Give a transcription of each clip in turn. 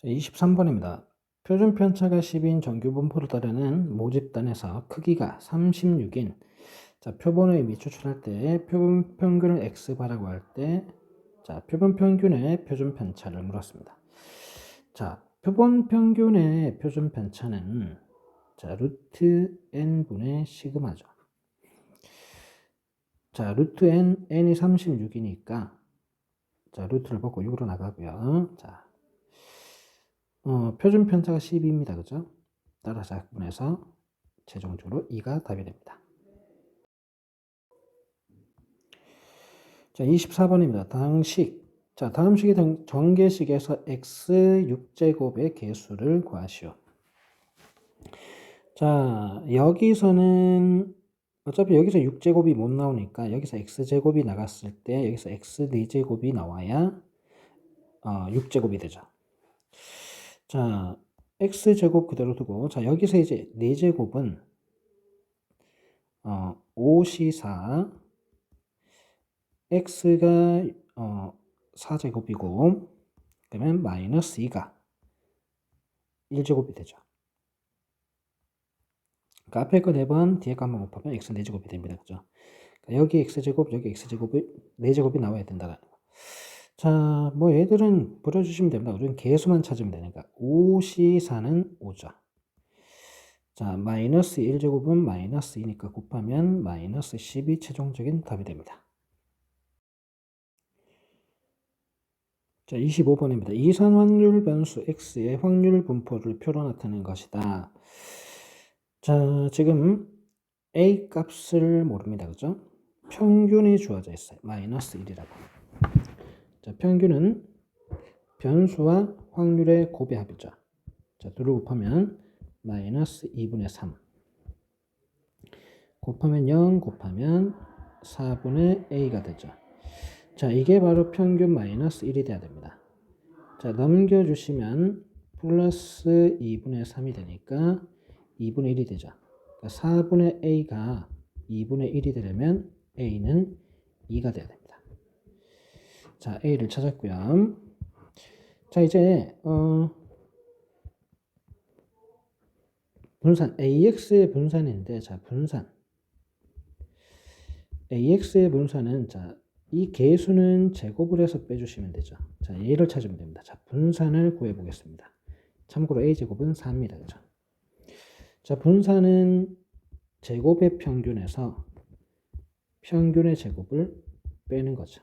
자, 23번입니다. 표준 편차가 10인 정규 분포를 따르는 모집단에서 크기가 36인 자, 표본의 의미 추출할 때 표본 평균을 x바라고 할 때 자, 표본 평균의 표준 편차를 물었습니다. 자, 표본 평균의 표준 편차는 자, 루트 n분의 시그마죠. 자, 루트 n이 36이니까 자, 루트를 벗고 6으로 나가고요. 자, 표준 편차가 10입니다. 그죠? 따라서 약분해서 최종적으로 2가 답이 됩니다. 자, 24번입니다. 다음 식의 전개식에서 x 6제곱의 개수를 구하시오. 자, 여기서는 어차피 여기서 6제곱이 못 나오니까 여기서 x제곱이 나갔을 때 여기서 x 4제곱이 나와야 6제곱이 되죠. 자, x제곱 그대로 두고 자, 여기서 이제 4제곱은 5c4 x가 4제곱이고 그러면 마이너스 2가 1제곱이 되죠. 그러니까 앞에 거 4번 뒤에 거 한번 곱하면 x 4제곱이 됩니다. 그죠? 그러니까 여기 x제곱 여기 x제곱이 4제곱이 나와야 된다. 자, 뭐 얘들은 버려주시면 됩니다. 우리는 개수만 찾으면 되니까 5c4는 5죠. 자, 마이너스 1제곱은 마이너스 2니까 곱하면 마이너스 10이 최종적인 답이 됩니다. 자, 25번입니다. 이산 확률 변수 x의 확률 분포를 표로 나타낸 것이다. 자, 지금 a 값을 모릅니다. 그죠? 평균이 주어져 있어요. 마이너스 1이라고. 자, 평균은 변수와 확률의 곱의 합이죠. 자, 둘을 곱하면 마이너스 2분의 3 곱하면 0 곱하면 4분의 a가 되죠. 자, 이게 바로 평균 마이너스 1이 돼야 됩니다. 자, 넘겨주시면 플러스 2분의 3이 되니까 2분의 1이 되죠. 그러니까 4분의 a가 2분의 1이 되려면 a는 2가 돼야 됩니다. 자, a를 찾았고요. 자, 이제 분산 ax의 분산인데 자, ax의 분산은 자, 이 개수는 제곱을 해서 빼주시면 되죠. 자, 얘를 찾으면 됩니다. 자, 분산을 구해 보겠습니다. 참고로 a제곱은 4입니다. 그죠? 자, 분산은 제곱의 평균에서 평균의 제곱을 빼는 거죠.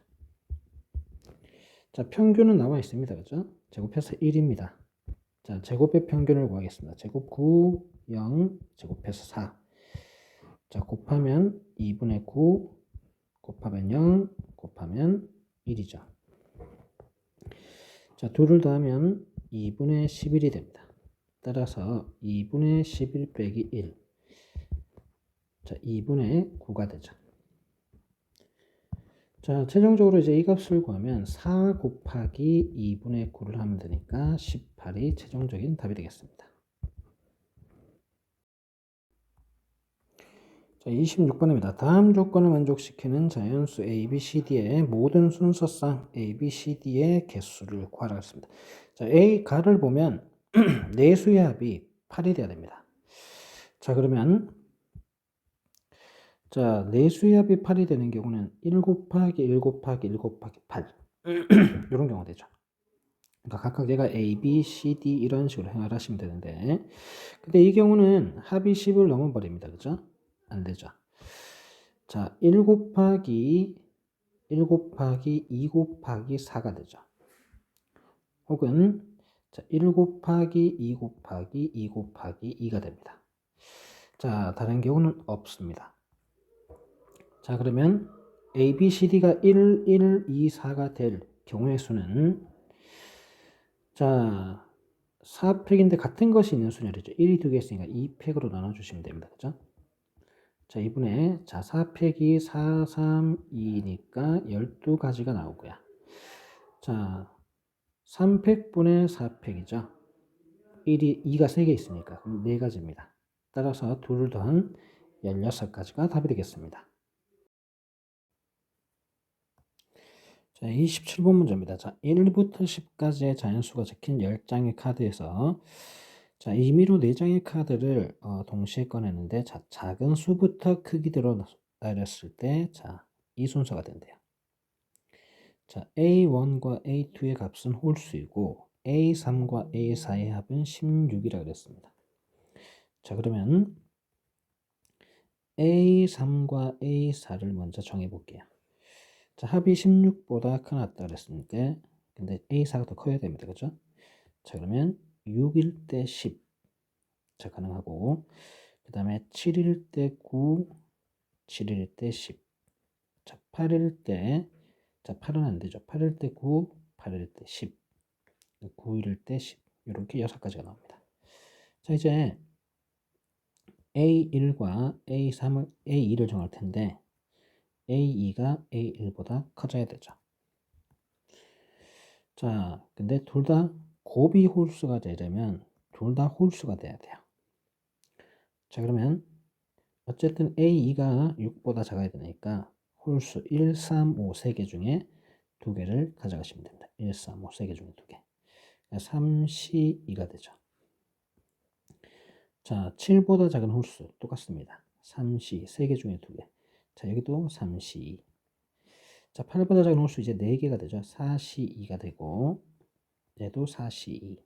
자, 평균은 나와 있습니다. 그죠? 제곱해서 1입니다. 자, 제곱의 평균을 구하겠습니다. 제곱 9, 0, 제곱해서 4. 자, 곱하면 2분의 9, 곱하면 0, 곱하면 1이죠. 자, 2를 더하면 2분의 11이 됩니다. 따라서 2분의 11 빼기 1. 자, 2분의 9가 되죠. 자, 최종적으로 이제 이 값을 구하면 4 곱하기 2분의 9를 하면 되니까 18이 최종적인 답이 되겠습니다. 자, 26번입니다. 다음 조건을 만족시키는 자연수 A, B, C, D의 모든 순서상 A, B, C, D의 개수를 구하라 했습니다. 자, A 가를 보면 내수의 합이 8이 돼야 됩니다. 자, 그러면 자, 내수의 합이 8이 되는 경우는 1 곱하기 1 곱하기 1 곱하기 8 이런 경우가 되죠. 그러니까 각각 얘가 A, B, C, D 이런 식으로 행하시면 되는데 근데 이 경우는 합이 10을 넘어버립니다. 그죠? 안 되죠. 자, 1 곱하기 2 곱하기 4가 되죠. 혹은 자, 1 곱하기 2 곱하기 2 곱하기 2가 됩니다. 자, 다른 경우는 없습니다. 자, 그러면 A, B, C, D가 1, 1, 2, 4가 될 경우의 수는 자, 4팩인데 같은 것이 있는 순열이죠. 1이 두 개 있으니까 2팩으로 나눠주시면 됩니다. 그죠? 자, 이분에 자, 4팩이 4, 3, 2니까 12가지가 나오고요. 자, 3팩분의 4팩이죠. 2가 3개 있으니까 4가지입니다. 따라서 2를 더한 16가지가 답이 되겠습니다. 자, 27번 문제입니다. 자, 1부터 10까지의 자연수가 적힌 10장의 카드에서 자, 임의로 4장의 카드를 동시에 꺼내는데 자, 작은 수부터 크기대로 나눴을 때 자, 이 순서가 된대요. 자, A1과 A2의 값은 홀수이고 A3과 A4의 합은 16이라고 그랬습니다. 자, 그러면 A3과 A4를 먼저 정해 볼게요. 자, 합이 16보다 크다 그랬으니까 근데 A4가 더 커야 됩니다. 그죠? 자, 그러면 6일 때 10. 자, 가능하고 그 다음에 7일 때 9, 7일 때 10. 자, 8일 때 자, 8은 안 되죠. 8일 때 9, 8일 때 10. 9일 때 10. 이렇게 6가지가 나옵니다. 자, 이제 A1과 A2를 정할 텐데 A2가 A1보다 커져야 되죠. 자, 근데 둘 다 곱이 홀수가 되려면 둘 다 홀수가 돼야 돼요. 자, 그러면 어쨌든 A2가 6보다 작아야 되니까 홀수 1, 3, 5 3개 중에 2개를 가져가시면 됩니다. 1, 3, 5 3개 중에 2개. 3C2가 되죠. 자, 7보다 작은 홀수 똑같습니다. 3C 3개 중에 2개. 자, 여기도 3C2. 자, 8보다 작은 홀수 이제 4개가 되죠. 4C2가 되고 얘도 4C2.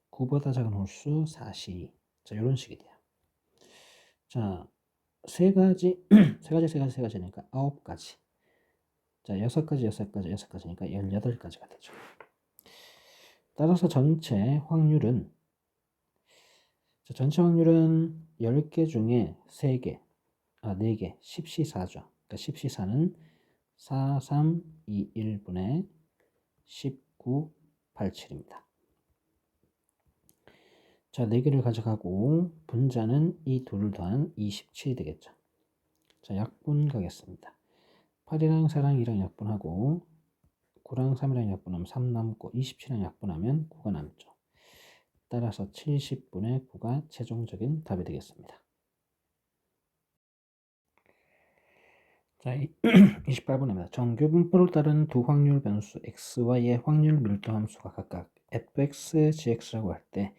9보다 작은 홀수 4C2. 자, 이런 식이 돼요. 자, 세 가지, 세 가지니까 9가지. 자, 6가지, 6가지, 6가지니까 18가지가 되죠. 따라서 전체 확률은, 자, 전체 확률은 10개 중에 3개, 4개, 10C4죠. 그러니까 10C4는 4, 3, 2, 1분의 19, 87입니다. 자, 4개를 가져가고 분자는 이 둘을 더한 27이 되겠죠. 자, 약분 가겠습니다. 8이랑 4랑 2랑 약분하고 9랑 3이랑 약분하면 3 남고 27이랑 약분하면 9가 남죠. 따라서 70분의 9가 최종적인 답이 되겠습니다. 자, 28번입니다. 정규 분포를 따른 두 확률 변수 xy의 확률 밀도 함수가 각각 fx, gx라고 할 때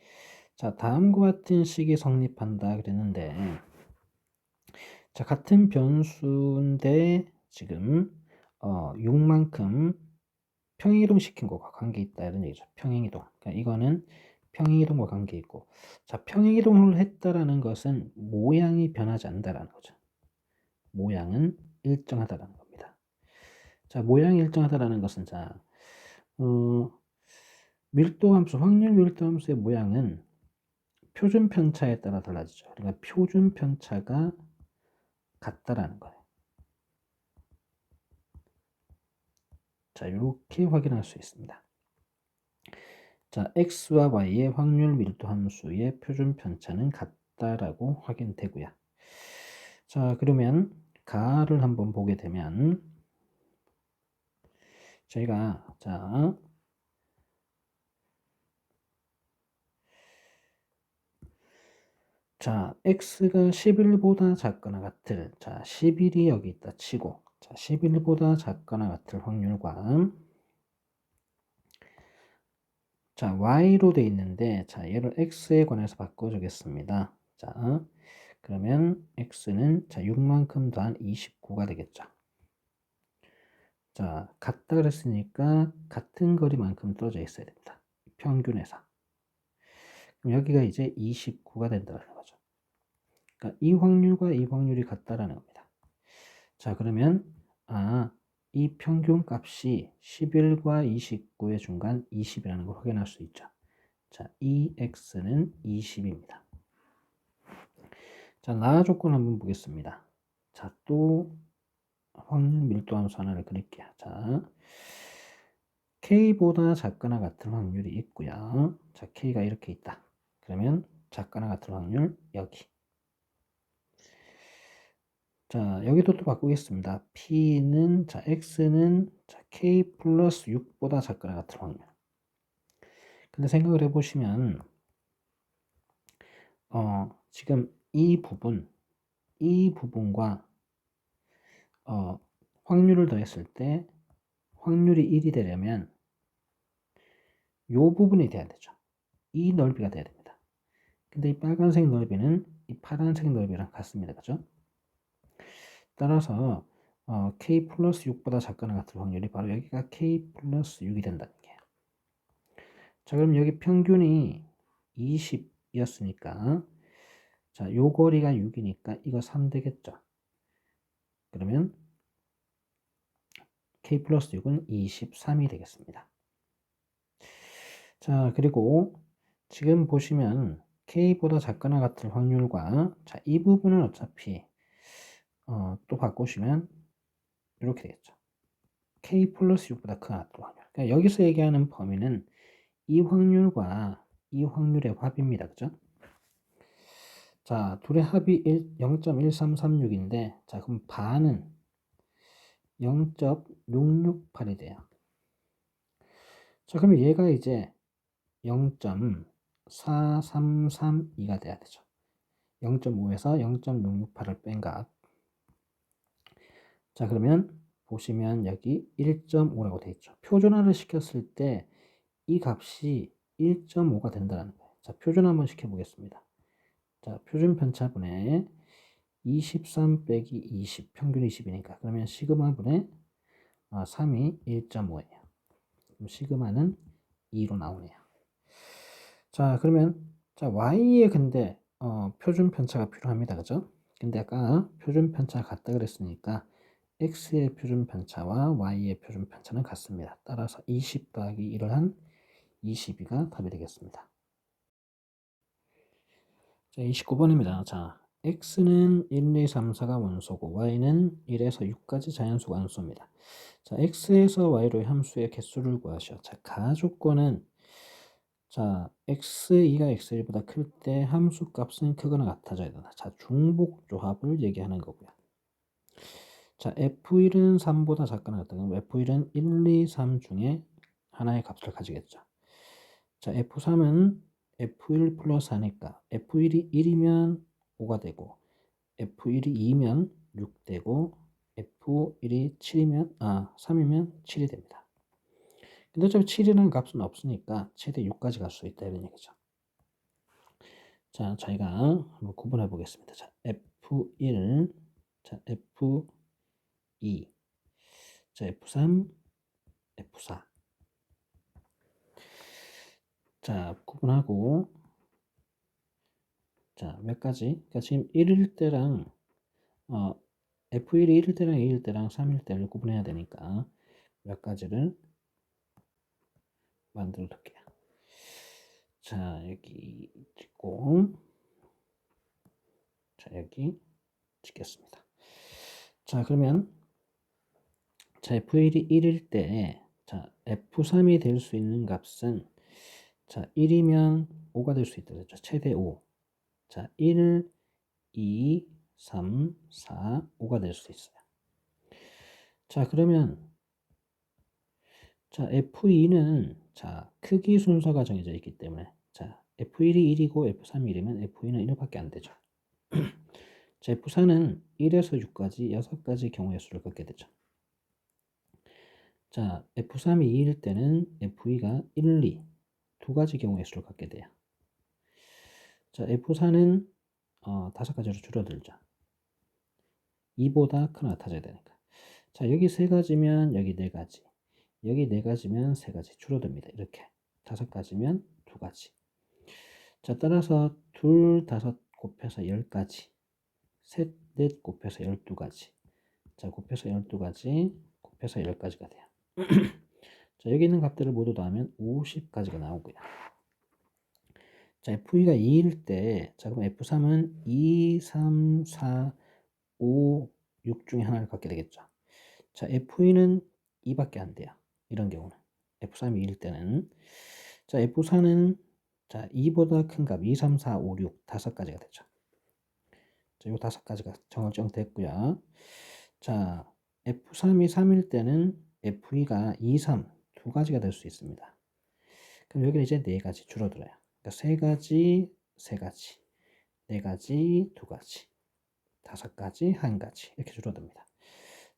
자, 다음과 같은 식이 성립한다 그랬는데 자, 같은 변수인데 지금 6만큼 평행이동 시킨 것과 관계 있다 이런 얘기죠. 평행이동. 그러니까 이거는 평행이동과 관계 있고 자, 평행이동을 했다라는 것은 모양이 변하지 않는다라는 거죠. 모양은 일정하다라는 겁니다. 자, 모양이 일정하다라는 것은 자, 밀도함수, 확률 밀도함수의 모양은 표준 편차에 따라 달라지죠. 그러니까 표준 편차가 같다라는 거예요. 자, 이렇게 확인할 수 있습니다. 자, x와 y의 확률 밀도 함수의 표준 편차는 같다라고 확인되고요. 자, 그러면 가를 한번 보게 되면 저희가 자, x가 11보다 작거나 같을 자, 11이 여기 있다 치고 자, 11보다 작거나 같을 확률과 자, y로 돼 있는데 자, 얘를 x에 관해서 바꿔 주겠습니다. 자, 그러면 x는 자, 6만큼 더한 29가 되겠죠. 자, 같다 그랬으니까 같은 거리만큼 떨어져 있어야 됩니다. 평균에서. 그럼 여기가 이제 29가 된다는 거죠. 그러니까 이 확률과 이 확률이 같다라는 겁니다. 자, 그러면 이 평균 값이 11과 29의 중간 20이라는 걸 확인할 수 있죠. 자, 이 x는 20입니다. 자, 나 조건 한번 보겠습니다. 자, 또 확률 밀도 함수 하나를 그릴게요. 자, K보다 작거나 같은 확률이 있고요. 자, K가 이렇게 있다. 그러면 작거나 같은 확률 여기. 자, 여기도 또 바꾸겠습니다. P는 자, X는 자, K 플러스 6보다 작거나 같은 확률. 근데 생각을 해보시면 지금 이 부분과 확률을 더했을 때 확률이 1이 되려면 요 부분이 돼야 되죠. 이 넓이가 돼야 됩니다. 근데 이 빨간색 넓이는 이 파란색 넓이랑 같습니다. 그죠? 따라서 k 플러스 6보다 작거나 같을 확률이 바로 여기가 k 플러스 6이 된다는 거예요. 자, 그럼 여기 평균이 20이었으니까 자, 요 거리가 6이니까 이거 3 되겠죠. 그러면 k 플러스 6은 23이 되겠습니다. 자, 그리고 지금 보시면 k보다 작거나 같을 확률과 자, 이 부분은 어차피 또 바꾸시면 이렇게 되겠죠. k 플러스 6보다 크거나 같을 확률. 그러니까 여기서 얘기하는 범위는 이 확률과 이 확률의 합입니다. 그죠? 자, 둘의 합이 0.1336인데 자, 그럼 반은 0.668이 돼요. 자, 그러면 얘가 이제 0.4332가 돼야 되죠. 0.5에서 0.668을 뺀 값. 자, 그러면 보시면 여기 1.5라고 되어 있죠. 표준화를 시켰을 때 이 값이 1.5가 된다는 거예요. 자, 표준화 한번 시켜보겠습니다. 자, 표준 편차분의 23 빼기 20, 평균 20이니까 그러면 시그마분의 3이 1.5예요. 그럼 시그마는 2로 나오네요. 자, 그러면 자, y에 근데 표준 편차가 필요합니다. 그죠? 근데 아까 표준 편차가 같다 그랬으니까 x의 표준 편차와 y의 표준 편차는 같습니다. 따라서 20 더하기 1을 한 22가 답이 되겠습니다. 자, 29번입니다. 자, x는 1, 2, 3, 4가 원소고 y는 1에서 6까지 자연수가 함수입니다. 자, x에서 y로 함수의 개수를 구하시오. 자, 가조건은 자, x2가 x1보다 클 때 함수 값은 크거나 같아져야 된다. 자, 중복 조합을 얘기하는 거고요. 자, f1은 3보다 작거나 같다. 그럼 f1은 1, 2, 3 중에 하나의 값을 가지겠죠. 자, f3은 f1 플러스 4니까 f1이 1이면 5가 되고 f1이 2면 6 되고 f1이 3이면 7이 됩니다. 근데 어차피 7이라는 값은 없으니까 최대 6까지 갈 수 있다 이런 얘기죠. 자, 저희가 한번 구분해 보겠습니다. 자, f1, 자, f2, 자, f3, f4. 자, 구분하고 자, 몇 가지? 그러니까 지금 1일 때랑 f1이 1일 때랑 2일 때랑 3일 때를 구분해야 되니까 몇 가지를 만들어 둘게요. 자, 여기 찍고 자, 여기 찍겠습니다. 자, 그러면 자, f1이 1일 때 자, f3이 될 수 있는 값은 자, 1이면 5가 될 수 있다 그랬죠. 최대 5. 자, 1, 2, 3, 4, 5가 될 수 있어요. 자, 그러면 자, f2는 자, 크기 순서가 정해져 있기 때문에 자, f1이 1이고 f3이 1이면 f2는 1밖에 안 되죠. 자, f4는 1에서 6까지 6가지 경우의 수를 갖게 되죠. 자, f3이 2일 때는 f2가 1, 2, 두 가지 경우의 수를 갖게 돼요. 자, f4는 5가지로 줄어들죠. 2보다 크나 같아져야 되니까. 자, 여기 3가지면 여기 4가지. 여기 4가지면 3가지 줄어듭니다. 이렇게 5가지면 2가지. 자, 따라서 2, 5 곱해서 10가지. 셋, 넷 곱해서 12가지. 자, 곱해서 12가지, 곱해서 10가지가 돼요. 자, 여기 있는 값들을 모두 더하면 50가지가 나오고요. 자, f2가 2일 때, 자, 그럼 f3은 2, 3, 4, 5, 6 중에 하나를 갖게 되겠죠. 자, f2는 2밖에 안 돼요. 이런 경우는. f3이 2일 때는. 자, f4는 자, 2보다 큰 값, 2, 3, 4, 5, 6, 5가지가 되죠. 자, 요 5가지가 정됐고요. 자, f3이 3일 때는 f2가 2, 3, 2가지가 될 수 있습니다. 그럼 여기는 이제 4가지 줄어들어요. 그러니까 3가지, 3가지, 4가지, 2가지, 5가지, 1가지 이렇게 줄어듭니다.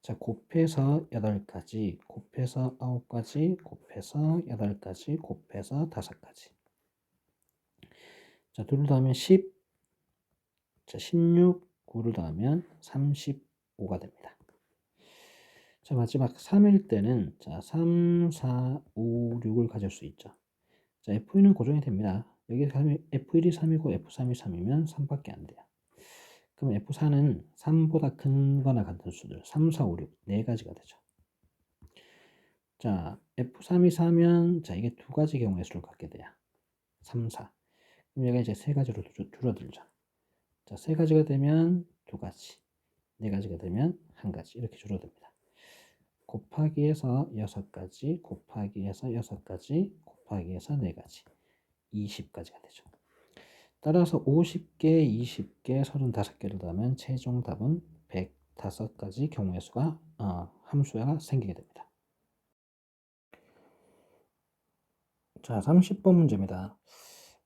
자, 곱해서 8가지, 곱해서 9가지, 곱해서 8가지, 곱해서 5가지. 자, 2를 더하면 10, 자, 16, 9를 더하면 35가 됩니다. 자, 마지막 3일 때는 자, 3, 4, 5, 6을 가질 수 있죠. 자, F2는 고정이 됩니다. 여기 F1이 3이고 F3이 3이면 3밖에 안 돼요. 그럼 F4는 3보다 큰 거나 같은 수들 3, 4, 5, 6 4가지가 되죠. 자, F3이 4면 자, 이게 2가지 경우의 수를 갖게 돼요. 3, 4. 그럼 얘가 이제 3가지로 줄어들죠. 자, 3가지가 되면 2가지, 4가지가 되면 1가지 이렇게 줄어듭니다. 곱하기에서 6가지, 곱하기에서 6가지, 곱하기에서 4가지, 20가지가 되죠. 따라서 50개, 20개, 35개를 더하면 최종 답은 105가지 경우의 수가 함수가 생기게 됩니다. 자, 30번 문제입니다.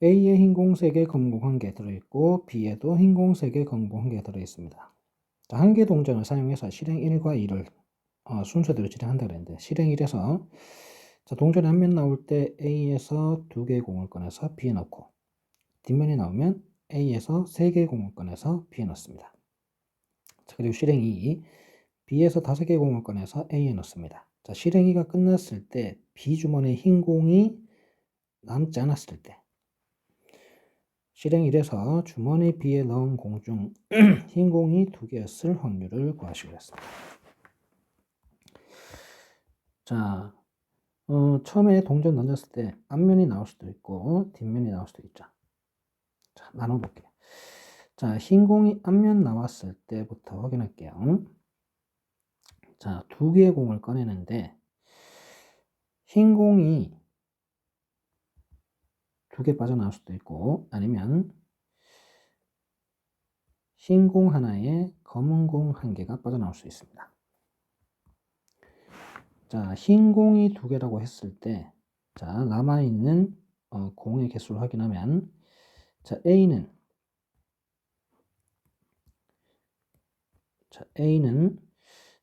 A에 흰 공 3개, 검은 공 1개 들어있고 B에도 흰 공 3개, 검은 공 1개 들어있습니다. 자, 한계 동전을 사용해서 실행 1과 2를 순서대로 진행한다 그랬는데 실행 1에서 자, 동전이 한 면 나올 때 A에서 2개의 공을 꺼내서 B에 넣고 뒷면이 나오면 A에서 3개의 공을 꺼내서 B에 넣습니다. 자, 그리고 실행 2, B에서 5개의 공을 꺼내서 A에 넣습니다. 자, 실행 2가 끝났을 때 B 주머니에 흰 공이 남지 않았을 때 실행 1에서 주머니 B에 넣은 공 중 흰 공이 2개였을 확률을 구하시기로 했습니다. 자, 처음에 동전 던졌을 때 앞면이 나올 수도 있고 뒷면이 나올 수도 있죠. 자, 나눠볼게요. 자, 흰 공이 앞면 나왔을 때부터 확인할게요. 자, 2개의 공을 꺼내는데 흰 공이 2개 빠져나올 수도 있고 아니면 흰 공 하나에 검은 공 1개가 빠져나올 수 있습니다. 자, 흰 공이 2개라고 했을 때 자, 남아있는 공의 개수를 확인하면 자, A는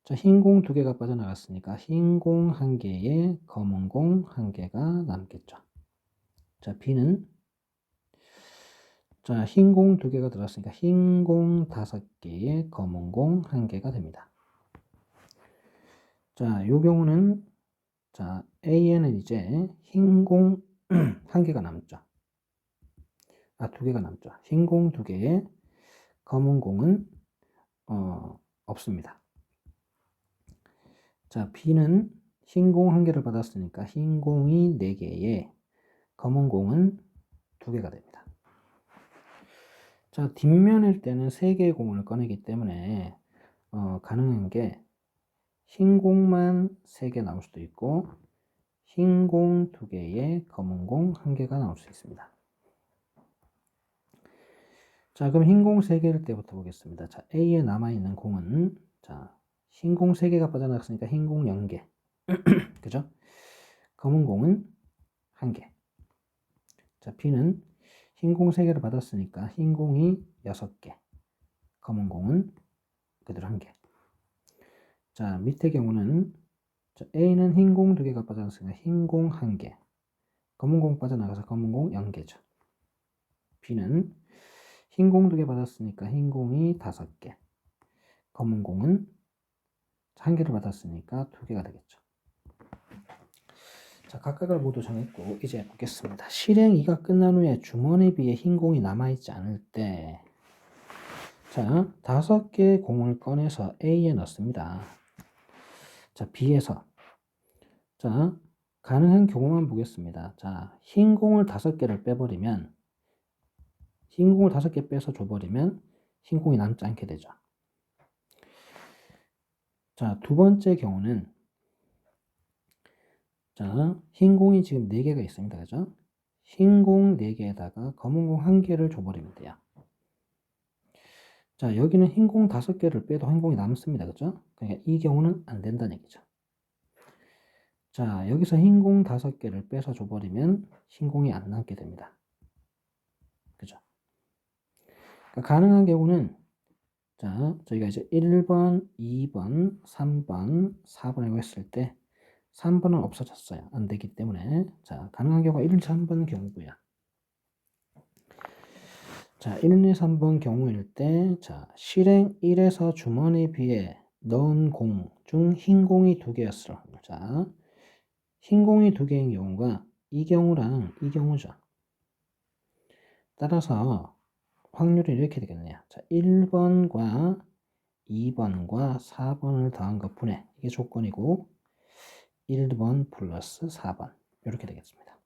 자, 흰 공 2개가 빠져나갔으니까 흰 공 1개에 검은 공 1개가 남겠죠. 자, B는 자, 흰 공 2개가 들어갔으니까 흰 공 5개에 검은 공 1개가 됩니다. 자, 이 경우는 자, A에는 이제 흰 공 1개가 남죠. 2개가 남죠. 흰 공 2개에 검은 공은 없습니다. 자, B는 흰 공 1개를 받았으니까 흰 공이 4개에 검은 공은 2개가 됩니다. 자, 뒷면일 때는 3개의 공을 꺼내기 때문에 가능한 게 흰 공만 3개 나올 수도 있고 흰 공 2개에 검은 공 1개가 나올 수 있습니다. 자, 그럼 흰 공 3개일 때부터 보겠습니다. 자, A에 남아있는 공은 자, 흰 공 3개가 빠져나갔으니까 흰 공 0개 그죠? 검은 공은 1개. 자, B는 흰 공 3개를 받았으니까 흰 공이 6개, 검은 공은 그대로 1개. 자, 밑에 경우는 자, A는 흰 공 2개가 빠져나갔으니까 흰 공 1개, 검은 공 빠져나가서 검은 공 0개죠. B는 흰 공 2개 받았으니까 흰 공이 5개, 검은 공은 1개를 받았으니까 2개가 되겠죠. 자, 각각을 모두 정했고 이제 보겠습니다. 실행 2가 끝난 후에 주머니 B에 흰 공이 남아있지 않을 때 자, 5개의 공을 꺼내서 A에 넣습니다. 자, B에서 자, 가능한 경우만 보겠습니다. 자, 흰 공을 5개를 빼버리면 흰 공을 5개 빼서 줘버리면 흰 공이 남지 않게 되죠. 자, 두 번째 경우는 자, 흰 공이 지금 4개가 있습니다. 그죠? 흰 공 4개에다가 검은 공 1개를 줘버리면 돼요. 자, 여기는 흰 공 5개를 빼도 흰 공이 남습니다. 그죠? 그러니까 이 경우는 안 된다는 얘기죠. 자, 여기서 흰 공 5개를 빼서 줘버리면 흰 공이 안 남게 됩니다. 그죠? 그러니까 가능한 경우는 자, 저희가 이제 1번, 2번, 3번, 4번이라고 했을 때 3번은 없어졌어요. 안 되기 때문에. 자, 가능한 경우가 1, 3번 경우고요. 자, 1, 2, 3번 경우일 때, 자, 실행 1에서 주머니 비에 넣은 공 중 흰 공이 2개였을 확률. 자, 흰 공이 2개인 경우가 이 경우랑 이 경우죠. 따라서 확률이 이렇게 되겠네요. 자, 1번과 2번과 4번을 더한 것 분의, 이게 조건이고, 1번 플러스 4번. 이렇게 되겠습니다.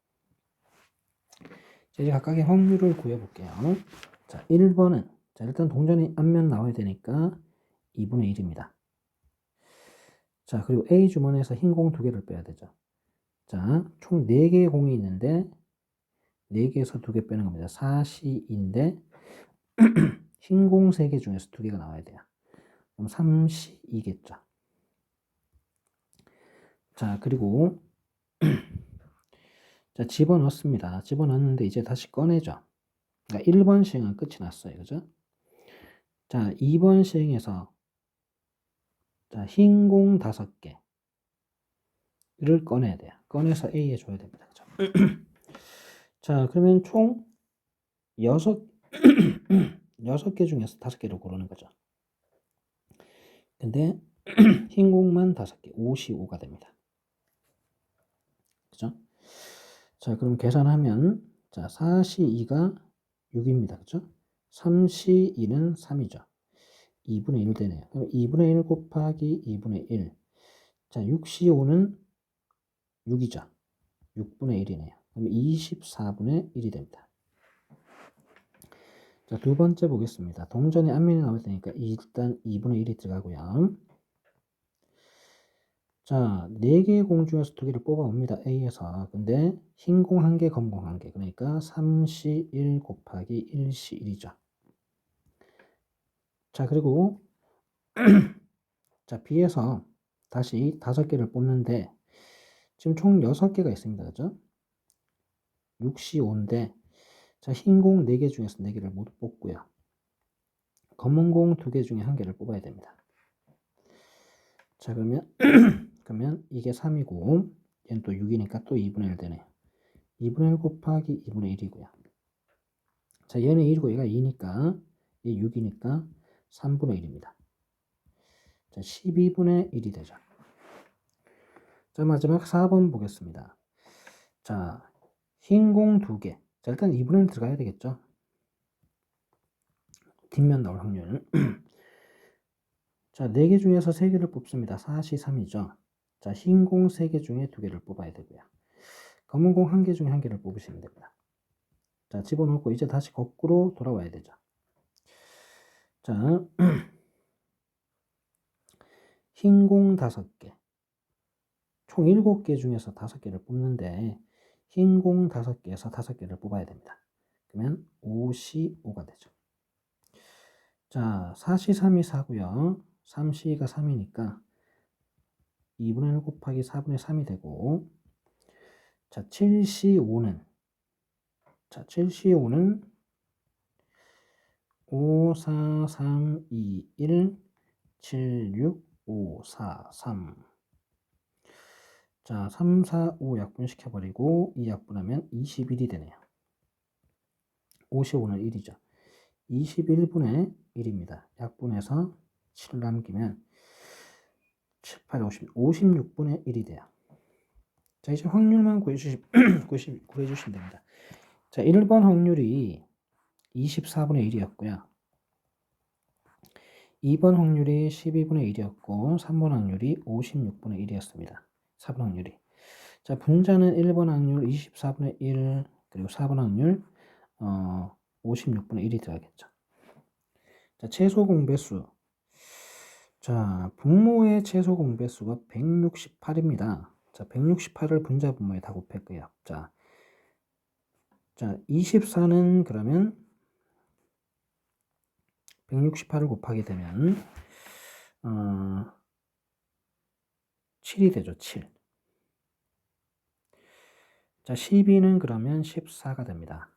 자, 이제 각각의 확률을 구해볼게요. 자, 1번은, 자, 일단 동전이 앞면 나와야 되니까 2분의 1입니다. 자, 그리고 A 주머니에서 흰 공 2개를 빼야 되죠. 자, 총 4개의 공이 있는데 4개에서 2개 빼는 겁니다. 4C인데 흰 공 3개 중에서 2개가 나와야 돼요. 그럼 3C이겠죠. 자, 그리고 자, 집어넣습니다. 집어넣는데 이제 다시 꺼내죠. 그러니까 1번 시행은 끝이 났어요. 그죠? 자, 2번 시행에서 자, 흰 공 5개를 꺼내야 돼요. 꺼내서 A에 줘야 됩니다. 그죠? 자, 그러면 총 6개 중에서 5개를 고르는 거죠. 근데 흰 공만 5개, 55가 됩니다. 그죠? 자, 그럼 계산하면 자, 4C2가 6입니다. 그죠? 3C2는 3이죠. 2분의 1 되네요. 그럼 2분의 1 곱하기 2분의 1. 자, 6C5는 6이죠. 6분의 1이네요. 그럼 24분의 1이 됩니다. 자, 두 번째 보겠습니다. 동전이 앞면에 나올 테니까 일단 2분의 1이 들어가고요. 자, 4개의 공 중에서 2개를 뽑아옵니다. A에서. 근데 흰 공 1개, 검 공 1개. 그러니까 3C1 곱하기 1C1이죠. 자, 그리고 자, B에서 다시 5개를 뽑는데 지금 총 6개가 있습니다. 그죠? 6C5인데 자, 흰 공 4개 중에서 4개를 모두 뽑고요. 검은 공 2개 중에 1개를 뽑아야 됩니다. 자, 그러면 이게 3이고 얘는 또 6이니까 또 2분의 1 되네요. 2분의 1 곱하기 2분의 1이고요. 자, 얘는 1이고 얘가 2니까 얘 6이니까 3분의 1입니다. 자, 12분의 1이 되죠. 자, 마지막 4번 보겠습니다. 자, 흰 공 2개. 자, 일단 2분의 1 들어가야 되겠죠. 뒷면 나올 확률. 자, 4개 중에서 3개를 뽑습니다. 4시 3이죠. 자, 흰 공 3개 중에 2개를 뽑아야 되고요. 검은 공 1개 중에 1개를 뽑으시면 됩니다. 자, 집어넣고 이제 다시 거꾸로 돌아와야 되죠. 자, 흰 공 5개. 총 7개 중에서 5개를 뽑는데 흰 공 5개에서 5개를 뽑아야 됩니다. 그러면 5C5가 되죠. 자, 4C3이 4고요. 3C가 3이니까 2분의 1 곱하기 4분의 3이 되고 자, 7C5는 5, 4, 3, 2, 1, 7, 6, 5, 4, 3. 자, 3, 4, 5 약분시켜버리고 이 약분하면 21이 되네요. 55는 1이죠. 21분의 1입니다. 약분해서 7 남기면 7, 8, 56분의 1이 돼요. 자, 이제 확률만 구해주시면 됩니다. 자, 1번 확률이 24분의 1이었고요. 2번 확률이 12분의 1이었고 3번 확률이 56분의 1이었습니다. 4번 확률이. 자, 분자는 1번 확률 24분의 1 그리고 4번 확률 56분의 1이 들어가겠죠. 자, 최소 공배수. 자, 분모의 최소 공배수가 168입니다. 자, 168을 분자 분모에 다 곱했고요. 자, 24는 그러면 168을 곱하게 되면 7이 되죠. 7. 자, 12는 그러면 14가 됩니다.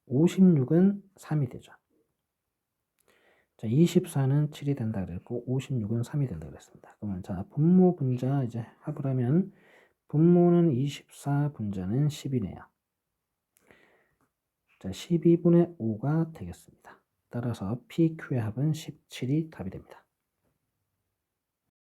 56은 3이 되죠. 자, 24는 7이 된다 그랬고 56은 3이 된다 그랬습니다. 그러면 자, 분모 분자 이제 합을 하면 분모는 24, 분자는 10이네요. 자, 12분의 5가 되겠습니다. 따라서 PQ의 합은 17이 답이 됩니다.